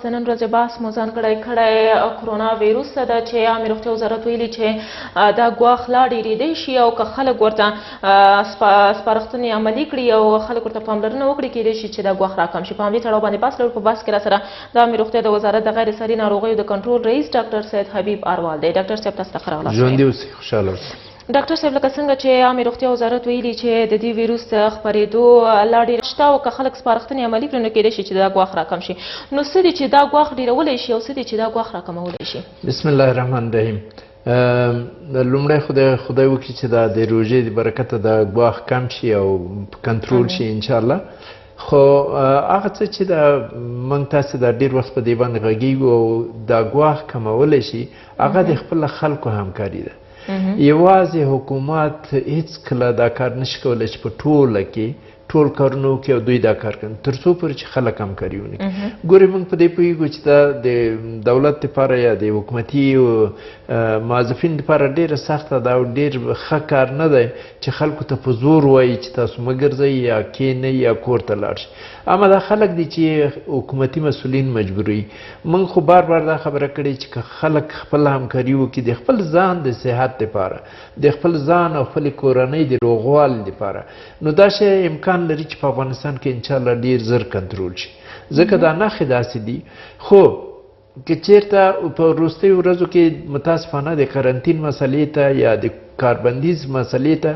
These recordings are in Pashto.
نن ورځ بحث مو ځان کړی کرونا ویروس ته ده چې عامې روغتیا وزارت ویلي چې دا ګواښ لا ډېرېدی شي او که خلک ورته سپارښتنې عملي کړي او خلک ورته پاملرنه وکړي کیدای شي چې دا ګواښ راکم شي. په همدې تړاو باندې بحث لرو. په بحث کې راسره د عامې روغتیا د وزارت د غیر ساري ناروغیو د کنټرول رئیس ډاکټر سید حبیب اروال دی. ډاکټر صاحب تاسو ته ښه راغلاست. ژوندي اوسئ، خوشحاله اوسئ. ډاکټر صاحب لکه څنګه چې عامې روغتیا وزارت ویلي چې د دې ویروس د خپرېدو لا ډېره شته او که خلک سپارښتنې عملي کړي نو کیدای شي چې دا ګواښ راکم شي. نو څه دي چې دا ګواښ ډېرولی شي او څه دي چې دا ګواښ راکمولی شي؟ بسم الله الرحمن الرحیم. لومړی خدای وکړي چې دا د روژې د برکته دا ګواښ کم شي او کنټرول شي انشاءالله. خو هغه څه چې دا موږ تاسې دا ډېر وخت په دې باندې غږیږو او دا ګواښ کمولی شي هغه د خپله خلکو همکاري ده. یوازې حکومت هیڅکله دا کار نشي کولی چې په ټوله کې ټول کارونه وکړي او دوی دا کار کوي تر څو پورې چې خلک همکاري ونه کړي. ګورې موږ په دې پوهېږو چې دا د دولت دپاره یا د حکومتي موظفینو دپاره ډېره سخته ده او ډېر ښه کار نه دی چې خلکو ته په زور وایي چې تاسو مه ګرځئ یا کښېنئ یا کور ته لاړ شئ. اما دا خلک دي چې حکومتي مسؤلین مجبوروي. موږ خو بار بار دا خبره کړې چې که خلک خپل همکاري وکړي د خپل ځان د صحت دپاره د خپل ځان او خپلې کورنۍ د روغوالي دپاره نو دا شی امکان لري چې په افغانستان کې انشاءالله ډېر زر کنټرول شي. ځکه دا نښې داسې دي. خو که چېرته په وروستیو ورځو کې متاسفانه د قرنطین مسلې ته یا د کاربندیز مسلې ته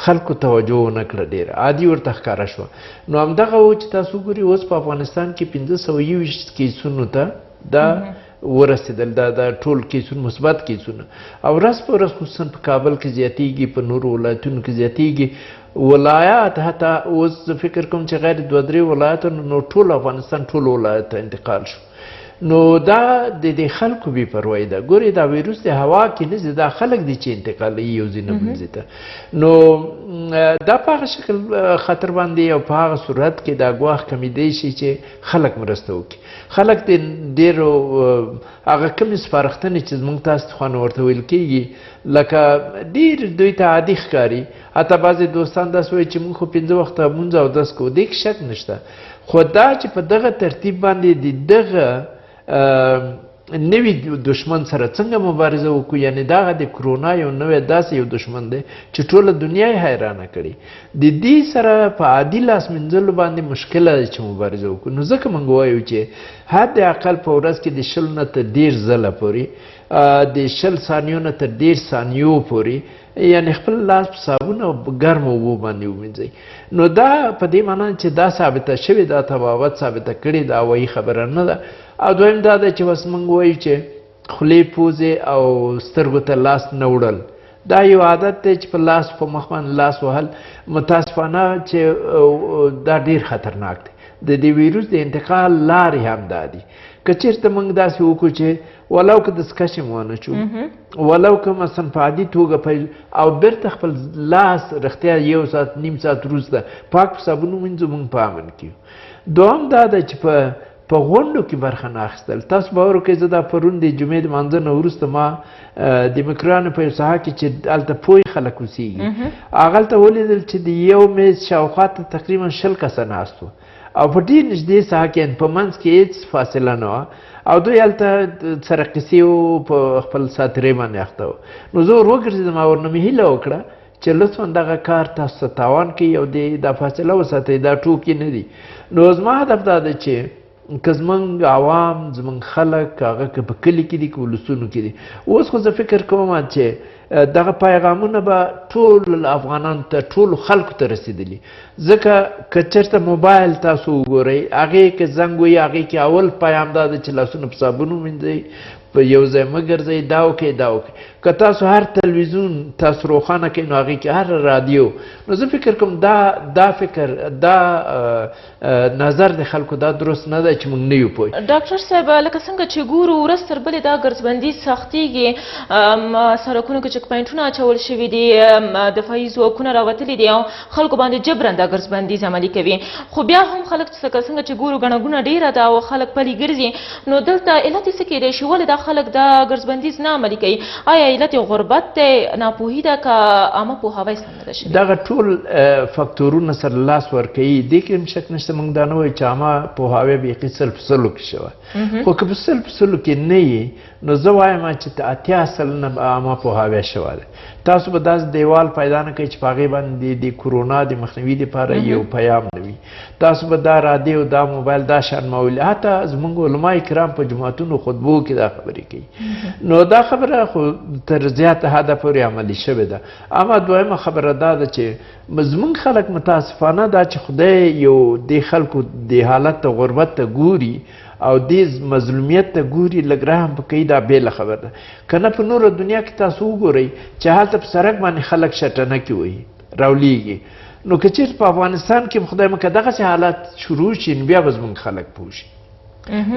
خلکو توجه ونه کړه، ډېره عادي ورته ښکاره شوه. نو همدغه و چې تاسو ګورئ اوس په افغانستان کې 521 کیسونو ته دا ورسېدل. دا ټول کیسونه مثبت کیسونه او ورځ په ورځ خصوصا په کابل کې زیاتېږي، په نورو ولایتونو کې زیاتېږي. ولایات حتی اوس زه فکر کوم چې غیر 2-3 ولایتو نو ټول افغانستان ټول ولایت ته انتقال شو. نو دا د دې خلکو بې پروایي ده. ګورې دا ویروس د هوا کې نه ځي، دا خلک دي چې انتقالوي یو ځای نه بل ځای ته. نو دا په هغه شکل خطر باندې او په هغه صورت کې دا ګواښ کمیدی شي چې خلک مرسته وکړي. خلک د ډېرو هغه کومې سپارښتنې چې زموږ تاسو ته خوا نه ورته ویل کېږي لکه ډېر دوی ته عادي ښکاري. حتی بعضې دوستان داسې وایي چې موږ خو 5 وخته لمونځ او اودس کوو، دې کې شک نشته. خو دا چې په دغه ترتیب باندې د دغه نوي دشمن سره څنګه مبارزه وکړو، یعنې دغه د کرونا یو نوی داسې یو دشمن دی چې ټوله دنیا یې حیرانه کړي. د دې سره په عادي لاس مینځلو باندې مشکله ده چې مبارزه وکړو. نو ځکه موږ وایو چې حد اقل په ورځ کې د 20 نه تر 1.5 ځله پورې د 20 ثانیو نه تر 1.5 ثانیو پورې یعنې خپل لاس په صابون او ګرمو اوبو باندې ومینځئ. نو دا په دې معنا چې دا ثابته شوې، دا طبابت ثابته کړې، دا وایي خبره نه ده. او دویم دا ده چې بس موږ وایو چې خولې، پوزې او سترګو ته لاس نه وړل دا یو عادت دی چې په لاس په مخ باندې لاس وهل متاسفانه چې دا ډېر خطرناک دی. د دې ویروس د انتقال لارې هم دا دي. که چېرته موږ داسې وکړو چې ولو که دستکشې مو ونه چو، ولو که مثلا په عادي توګه او بیرته خپل لاس رښتیا 1 ساعت 1.5 ساعت وروسته پاک په صابون ومینځو، موږ په امن کې یو. دوهم دا ده چې په غونډو کې برخه نه اخیستل. تاسو باور وکړئ زه دا پرون د جمعې د لمانځه نه وروسته ما د مکرانو په یو ساحه کې چې هلته پوه خلک اوسېږي هغلته ولیدل چې د یو میز شاوخوا ته تقریبا 20 کسه ناست وو او په ډېر نږدې ساحه کې په منځ کې هېڅ فاصله نه وه او دوی هلته سره قیسې وو، په خپل ساترې باندې اخته وو. نو زه ور وګرځېدم او ورنه مې هیله وکړه چې لطفا دغه کار تاسو ته تاوان کوي او دا فاصله وساتئ، دا ټوکې نه دي. نو زما هدف دا ده چې که زموږ عوام، زموږ خلک هغه که په کلي کې دي که ولسونو کې دي، اوس خو زه فکر کوم چې دغه پیغامونه به ټول افغانانو ته، ټولو خلکو ته رسېدلي. ځکه که چېرته موبایل تاسو وګورئ هغې کې زنګ وي، هغې کې اول پیام دا ده چې لاسونه په صابون ومینځئ، په یو ځای مه ګرځئ، دا وکړئ دا وکړئ. که تاسو هر تلویزیون تاسو روښانه کړئ نو هغې کې هر رادیو. نو زه فکر کوم دا فکر دا نظر د خلکو دا درست نه دی چې موږ نه یو پوه. ډاکټر صاحب لکه څنګه چې ګورو ورځ تر بلې دا ګرځبندي سختېږي، سړکونو کې چې چک پاینټونه اچول شوي دي، دفاعي ځواکونه راوتلي دي او خلکو باندې جبرن دا ګرځبندیز عملي کوي. خو بیا هم خلک څنګه چې ګورو ګڼه ګوڼه ډېره ده او خلک پلي ګرځي، نو دلته علت یې څه کیدی شي؟ ولې دا خلک دا ګرځبندیز نه عملي کوي؟ آیا علت یې غربت دی، ناپوهي ده که عامه پوهاوی سم نه ده شوی؟ دغه ټول فکتورونه سره لاس ورکوي. دې کې هم شک نشته موږ دا نه وایو چې عامه پوهاوی بیخي سل په سلو کې شوی، خو که په سل په سلو کې نه یي نو زه وایم چې 80 سلنه عامه پوهاوی شوی دی. تاسو به داسې دیوال پیدا نه کوئ چې په هغې باندې د کرونا د مخنیوي دپاره یو پیام نه وي. تاسو به دا رادیو، دا موبایل، دا شان مویل، حتی زموږ علما کرام په جماعتونو خطبو کې دا خبرې کوي. نو دا خبره خو تر زیاته حده پورې عملي شوې ده. اما دویمه خبره دا ده چې زموږ خلک متاسفانه دا چې خدای یو دې خلکو د حالت ته غربت ته ګوري او دې مظلومیت ته ګوري، لږ رحم په کوي، دا بېله خبره ده. که نه په نوره دنیا کې تاسو وګورئ چې هلته په سړک باندې خلک شټنکې وهي، راولیږي. نو که چېرته په افغانستان کې خدای مکړه دغسې حالات شروع شي نو بیا به زموږ خلک پوه شي.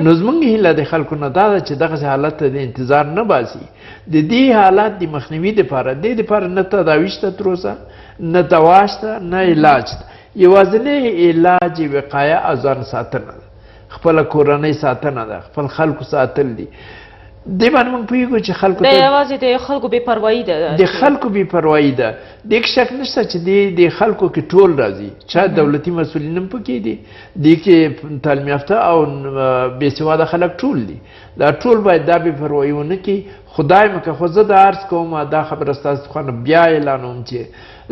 نو زموږ هیله د خلکو نه دا ده چې دغسې حالت ته د انتظار نه باسي. د دې حالات د مخنیوي دپاره، دې دپاره نه تداوي شته تر اوسه، نه دوا شته، نه علاج شته. یوازینی علاج وقایه او ځان ساتنه ده، خپله کورنۍ ساتنه ده، خپل خلکو ساتل دي. دې باندې موږ پوهېږو چې خلکو ته یوازې د خلکو بې پروایي ده، د خلکو بې پروایي ده. دې کې شک نشته چې د خلکو کې ټول راځي، چا دولتي مسؤلین هم پکې دي، دې کې تعلیم یافته او بې سواده خلک ټول دي. دا ټول باید دا بې پروایي ونه کړي. خدای مکه خو زه دا عرض کوم، دا خبره ستاسو خوا بیا اعلانوم چې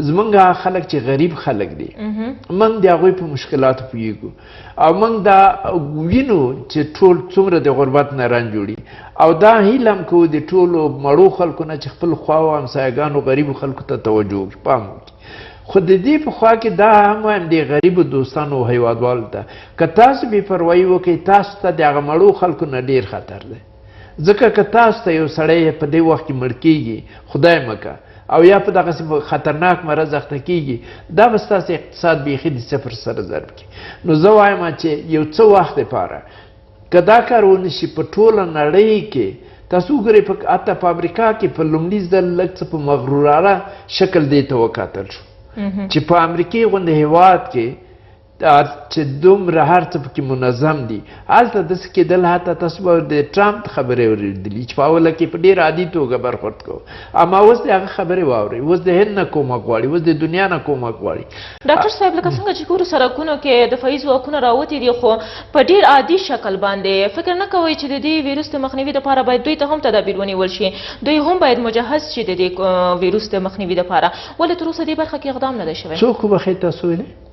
زمونږ خلک چې غریب خلک دي، موږ د هغوی په مشکلاتو پوهېږو او موږ دا وینو چې ټول څومره د غربت نه رنځ جوړي. او دا هیله هم کوو د ټولو مړو خلکو نه چې خپل خوا او همسایګانو غریبو خلکو ته توجه وکړي، پام وکړي. خو د دې په خوا کې دا هم وایم د غریبو دوستانو او هیوادوالو ته، که تاسو بې پروایي وکړئ تاسو ته د هغه مړو خلکو نه ډېر خطر دی. ځکه که تاسو ته یو سړی په دې وخت کې مړ کېږي، خدای مکه، او یا په دغسې خطرناک مرض اخته کېږي، دا به ستاسو اقتصاد بیخي د صفر سره ضرب کړي. نو زه وایم چې یو څه وخت دپاره که دا کار ونه شي په ټوله نړۍ کې، تاسو وګورئ حتی په امریکا کې په لومړي ځل لږ څه په مغرورانه شکل دې ته وکتل شو چې په امریکې غوندې هېواد کې چې دومره هر څه پکې منظم دي، هلته داسې کېدل حتی تاسو به د ټرمپ خبرې اورېدلي چې په اوله کې په ډېر عادي توګه برخورد کوو، اما اوس د هغه خبرې واورئ. اوس د هند نه کومک غواړي، اوس د دنیا نه کومک غواړي. ډاکټر صاحب لکه څنګه چې ګورو سړکونو کې دفاعي ځواکونه راوتي دي، خو په ډېر عادي شکل باندې فکر نه کوئ چې د دې ویروس د مخنیوي دپاره باید دوی ته هم تدابیر ونیول شي، دوی هم باید مجهز شي د دې ویروس د مخنیوي دپاره؟ ولې تر اوسه دې برخه کې اقدام نه دی شوی؟ څوک وبخښئ تاسو ویلې؟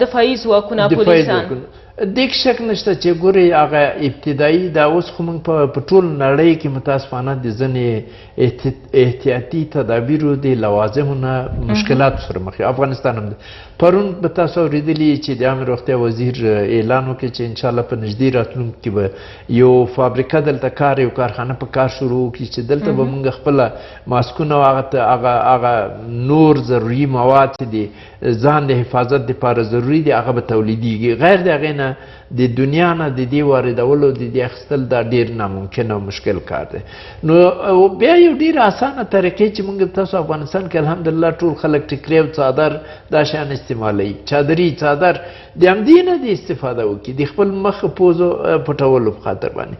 دفاعي ځواکونه، پولیسان. دې کې شک نشته چې ګورئ هغه ابتدایي دا اوس خو موږ په ټول نړۍ کې متاسفانه د ځینې احتیاطي تدابیرو د لوازمو نه مشکلاتو سره مخ یو. افغانستان هم پرون به تاسو اورېدلي چې د عامه روغتیا وزیر اعلان وکړي چې انشاءالله په نږدې راتلونکي کې به یو فابریکه دلته کار، یو کارخانه په کار شروع وکړي چې دلته به موږ خپله ماسکونه او هغه نور ضروري مواد چې دي ځان د حفاظت دپاره ضروري دي هغه به تولیدېږي. غیر د هغې نه د دنیا نه د دې واردولو د دې اخیستل دا ډېر ناممکن او مشکل کار دی. نو بیا یو ډېر اسانه طریقې چې موږ تاسو افغانستان کې الحمدلله ټول خلک ټیکري او څادر دا شیان استعمالوي، چادري څادر، د همدې نه د استفاده وکړي د خپل مخ پوزو پټولو په خاطر باندې.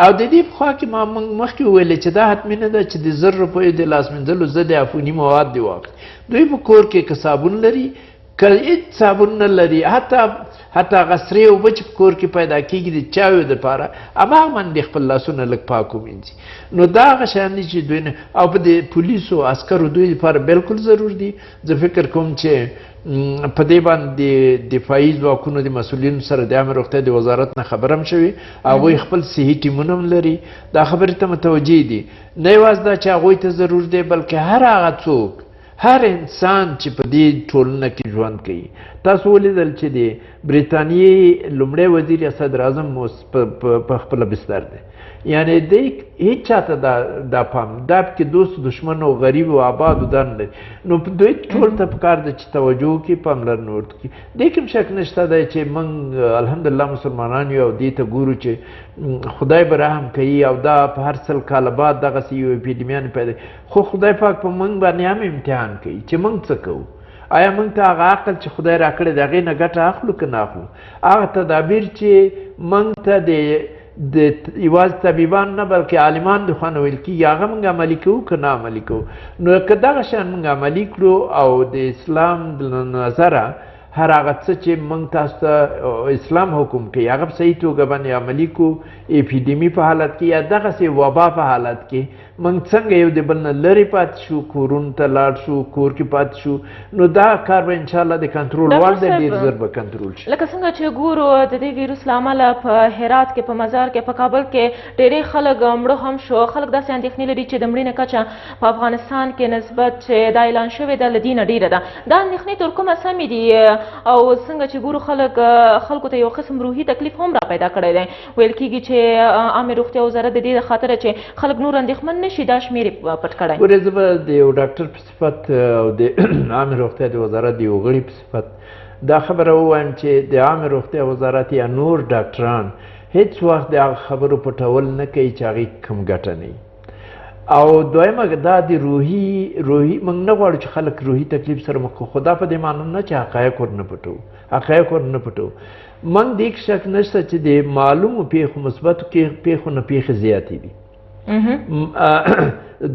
او د دې په خوا کې ما موږ مخکې وویلې چې دا حتمي نه ده چې د 1000 روپیو د لاس مینځلو ضد عفوني مواد دې واخلي. دوی په کور کې که صابون لري، که هېڅ صابون نه لري، حتی هغه سرې اوبه چې په کور کې پیدا کېږي د چایو دپاره، هماغه باندې خپل لاسونه لږ پاک ومینځي. نو دا هغه شیان دي چې دوی نه، او په د پولیسو عسکرو دوی لپاره بالکل ضرور دي. زه فکر کوم چې په دې باندې دفاعي ځواکونو د مسؤلینو سره د عامه روغتیا د وزارت نه خبره هم شوې، هغوی خپل صحي ټیمونه هم لري، دا خبرې ته متوجه دي. نه یوازې دا چې هغوی ته ضرور دی، بلکې هر هغه څوک، هر انسان چې په دې ټولنه کې ژوند کوي. تاسو ولیدل چې د برټانیې لومړی وزیر یا صدر اعظم په خپله بستر دی. یعنی دی هیڅ چاته دا پام دا پکې دوست دشمن او غریب او آباد او دا نه لري. نو دوی ټول ته پکار ده چې توجه وکړي، پاملرنه ورته کړي. دې کې هم شک نشته دی چې موږ الحمدلله مسلمانان یو او دې ته ګورو چې خدای به رحم کوي او دا په هر 100 کاله بعد دغسې یو اپیډمیان پیدا. خو خدای پاک په موږ باندې هم امتحان کوي چې موږ څه کوو. آیا موږ ته هغه عقل چې خدای راکړی د هغې نه ګټه اخلو که نه اخلو؟ هغه تدابیر چې موږ ته د یوازې طبیبان نه بلکې عالمان د خوا نه ویل کېږي هغه موږ عملي کوو که نه عملي کوو. نو که دغه شیان موږ عملي کړو او د اسلام د نظره هر هغه څه چې موږ تاسو ته اسلام حکم کوي هغه په صحیح توګه باندې عملي کړو، اپیډیمي په حالت کې یا دغسې وبا په حالت کې موږ څنګه یو د بل نه لرې پاتې شو، کورونو ته لاړ شو، کور کې پاتې شو، نو دا کار به انشاءالله د کنټرول وړ دی، ډېر ژر به کنټرول شي. لکه څنګه چې ګورو د دې ویروس له امله په هرات کې، په مزار کې، په کابل کې ډېری خلک مړه هم شو. خلک داسې اندېښنې لري چې د مړینې کچه په افغانستان کې نسبت چې دا اعلان شوې ده له دې نه ډېره ده. دا اندېښنې تر کومه سمې دي او څنګه چې ګورو خلکو ته یو قسم روحي تکلیف هم را پیدا کړی دی؟ ویل کېږي چې عامې روغتیا وزارت د دې د خاطره چې خلک نور اندېښمن نه شي دا شمېر یې پټ کړی. ګورې زه به د یو ډاکټر په صفت او د عامې روغتیا د وزارت د یو غړي په صفت دا خبره ووایم چې د عامې روغتیا وزارت یا نور ډاکټران هیڅ وخت د هغه خبرو پټول نه کوي چې هغې کم ګټه نه وي. او دویمه دا د روحي موږ نه غواړو چې خلک روحي تکلیف سره مخ کړو، خو دا په دې معنی نه چې حقایق ورنه پټو. موږ دې کې شک نشته چې د معلومو پیښو مثبتو پیښو نه پیښې زیاتې دي.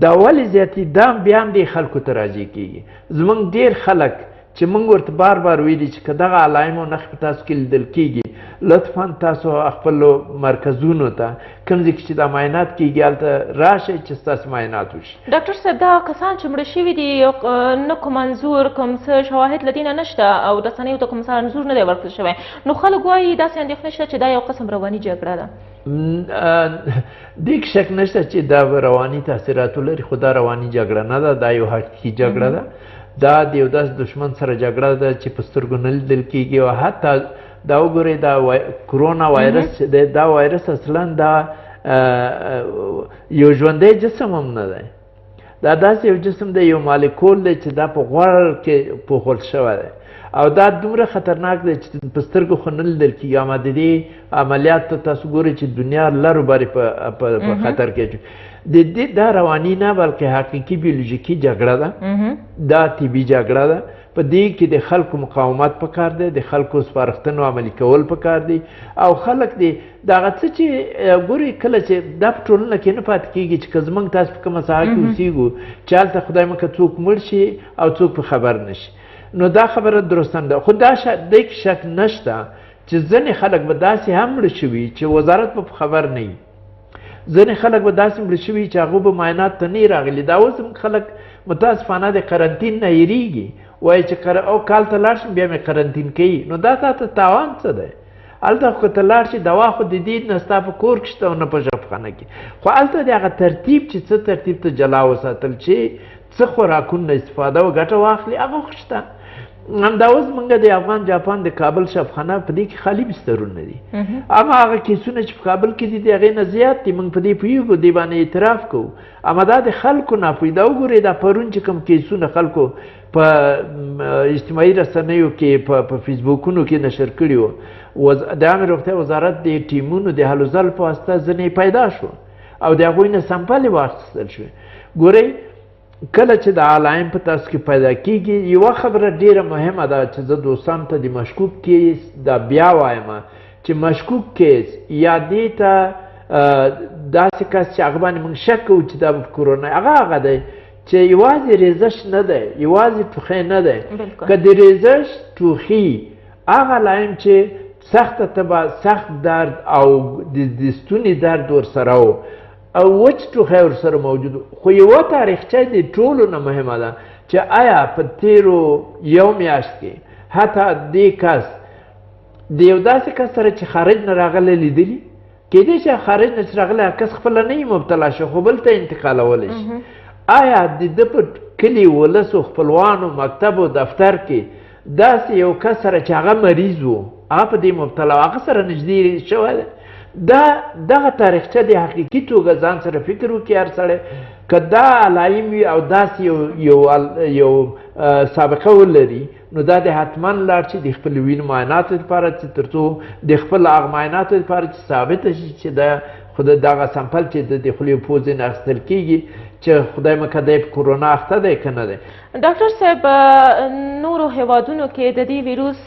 دا ولې زیاتې دا بیا هم دې خلکو ته راجع کېږي. زموږ ډېر خلک چې موږ ورته بار بار ویلي چې که دغه علایمو نښې په تاسو کې لیدل کېږي لطفا تاسو خپلو مرکزونو ته کوم ځای کې چې دا معاینات کېږي هلته راشئ چې ستاسو معاینات وشي. ډاکټر صاحب دا کسان چې مړه شوي دي نه کوم انځور کوم څه شواهد له دې نه نشته او رسنیو ته کوم څه انځور نه دی ورکړل شوی، نو خلک وایي داسې اندېښنه شته چې دا یو قسم رواني جګړه ده. دې کې شک نشته چې دا رواني تاثیرات ولري، خو دا رواني جګړه نه ده، دا یو حقیقي جګړه ده. دا د یو داسې دښمن سره جګړه ده چې په سترګو نه لیدل کېږي. او حتی دا وګورئ دا کرونا وایرس چې دی دا وایرس اصلا دا یو ژوندی جسم هم نه دی، دا داسې یو جسم دی، یو مالیکول دی چې دا په غوړ کې پوښل شوی دی او دا دومره خطرناک دی چې په سترګو خو نه لیدل کېږي. اما د دې عملیات ته تاسو ګورئ چې دنیا لرو برې په خطر کې د دې دا رواني نه بلکې حقیقي بیولوژیکي جګړه ده، دا طبي جګړه ده. په دې کې د خلکو مقاومت پکار دی، د خلکو سپارښتنو عملي کول پکار دی او خلک دی دغه څه چې ګورئ کله چې دا په ټولنه کې نه پاتې کېږي چې که زموږ تاسو په کومه ساحه کې اوسېږو چې هلته خدای مکړه څوک مړ شي او څوک په خبر نه شي، نو دا خبره درسته نه ده. خو دا دې کې شک نشته چې ځینې خلک به داسې هم مړه شوي چې وزارت به په خبر نه وي، ځینې خلک به داسې مړه شوي چې هغو به معاینات ته نه راغلي. دا اوس هم خلک متاسفانه د قرنطین نه هېرېږي، وایي چې او کال ته لاړ شم بیا مې قرنطین کوي. نو دا تا ته تاوان څه دی؟ هلته خو ته لاړ شي دوا خو د دې نه ستا په کور کې شته او نه په ژبخانه کې، خو هلته د هغه ترتیب چې څه ترتیب ته جلا وساتل چې څه خوراکونه استفاده او ګټه واخلي هغه خو شته. همدا اوس موږ د افغان جاپان د کابل شبخانه په دې کې خالي بسترونه دي، اما هغه کیسونه چې په کابل کې دي د هغې نه زیات دي. موږ په دې پوهېږو، دې باندې اعتراف کوو، اما دا د خلکو ناپوهي ده. وګورئ دا پرون چې کوم کیسونه خلکو په اجتماعي رسنیو کې په فیسبوکونو کې نشر کړي وو، د عامې روغتیا وزارت د ټیمونو د هلو ځلو په واسطه ځینې پیدا شو او د هغوی نه سمپلې واخیستل شوې. ګورئ کله چې د علایم په تاسو کې پیدا کېږي یوه خبره ډېره مهمه ده چې زه دوستانو ته د مشکوک کیس دا بیا وایم چې مشکوک کیس یا دې ته داسې کس چې هغه باندې موږ شک کوو چې دا به کرونا هغه دی چې یوازې ریزش نه دی، یوازې ټوخی نه دی. که د ریزش ټوخي هغه علایم چې سخته تبه، سخت درد او د ستوني درد ورسره و او وچ ټوخی ورسره موجود، خو یوه تاریخچه د ټولو نه مهمه ده چې آیا په تیرو یو میاشت کې حتی دې کس د یو داسې کس سره چې خارج نه راغلی لیدلي، کیدای شي خارج نه چې راغلی کس خپله نه وي مبتلا شي خو بل ته انتقالولی شي. آیا د ده په کلي ولسو خپلوانو مکتب و دفتر کې داسې یو کس سره چې هغه مریض و هغه په دې مبتلا و هغه سره نږدې شوی دی دغه تاریخچه د حقیقي توګه ځان سره فکر وکړي هر سړی که دا علایم وي او داسې یو سابقه ولري نو دا د حتما لاړ شي د خپل وینې معایناتو لپاره چې تر څو د خپل هغه معایناتو لپاره چې ثابته شي چې دا خو دغه سمپل چې د خولې پوزې نه اخیستل کېږي چې خدای مکه دی په کرونا اخته دی که نه دی ډاکټر صاحب نورو هیوادونو کې د دې ویروس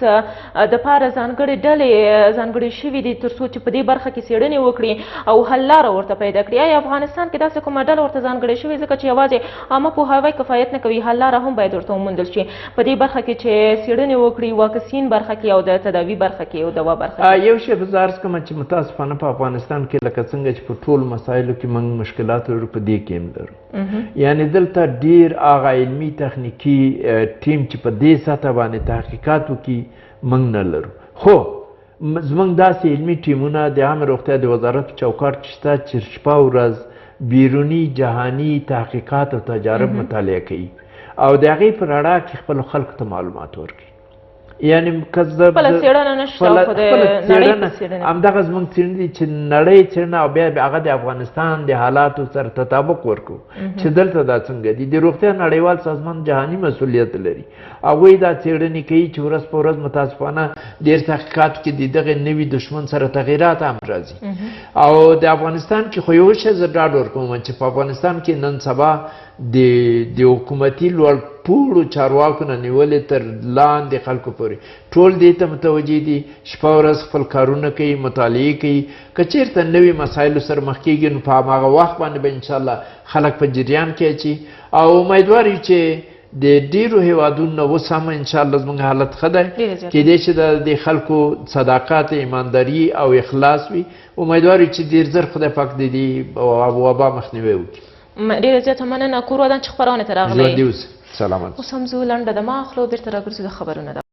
دپاره ځانګړې ډلې ځانګړې شوي دي تر څو چې په دې برخه کې څېړنې وکړي او حل لاره ورته پیدا کړي آیا افغانستان کې داسې کومه ډله ورته ځانګړې شوې ځکه چې یوازې عامه پوهاوی کفایت نه کوي حل لاره هم باید ورته وموندل شي په دې برخه کې چې څېړنې وکړي واکسین برخه کې او د تداوي برخه کې او دوا برخه کې یو شی به زه عرض کوم چې متاسفانه په افغانستان کې لکه څنګه چې په ټولو مسایلو کې موږ مشکلات لرو په دې کې هم لرو یعنی دلته ډیر هغه علمي تخنیکي ټیم چې په دې سطح باندې تحقیقات وکړي موږ نه لرو خو زموږ داسې علمي ټیمونه د عامه روغتیا د وزارت په چوکاټ کې شته چې شپه ورځ بیروني جهاني تحقیقات او تجارب مطالعه کوي او د هغې په رڼا کې خپلو خلکو ته معلومات ورکوي یعنی که زه خپله څېړنه نشته خو د نړۍ په څېړنه همدغه زموږ څېړنې دي چې نړۍ څېړنه او بیا هغه د افغانستان د حالاتو سره تطابق ورکړو چې دلته دا څنګه دي د روغتیا نړیوال سازمان جهاني مسؤلیت لري هغوی دا څېړنې کوي چې ورځ په ورځ متاسفانه ډېر تحقیقاتو کې د دغه نوي دښمن سره تغیرات هم راځي او د افغانستان کې خو یو شی زه ډاډ ورکوم چې په افغانستان کې نن سبا د حکومتي لوړ پوړو چارواکو نه نیولې تر لاندې خلکو پورې ټول دې ته متوجه دي شپه ورځ خپل کارونه کوي مطالعې کوي که چېرته نوي مسایلو سره مخ کېږي نو په هماغه وخت باندې به انشاءالله خلک په جریان کې اچي او امیدوار یو چې د ډېرو هیوادونو نه اوس هم انشاءالله زموږ حالت ښه دی کېدای شي د خلکو صداقت ایمانداري او اخلاص وي امیدوار یو چې ډېر زر خدای پاک د دې وبا مخنیوی وکړي ډېره زیاته مننه کور ودان چې خپرونې ته راغلی ژوندي اوسئ سلامت اوس هم زه لنډه دمه اخلو بېرته راګرځو د خبرونه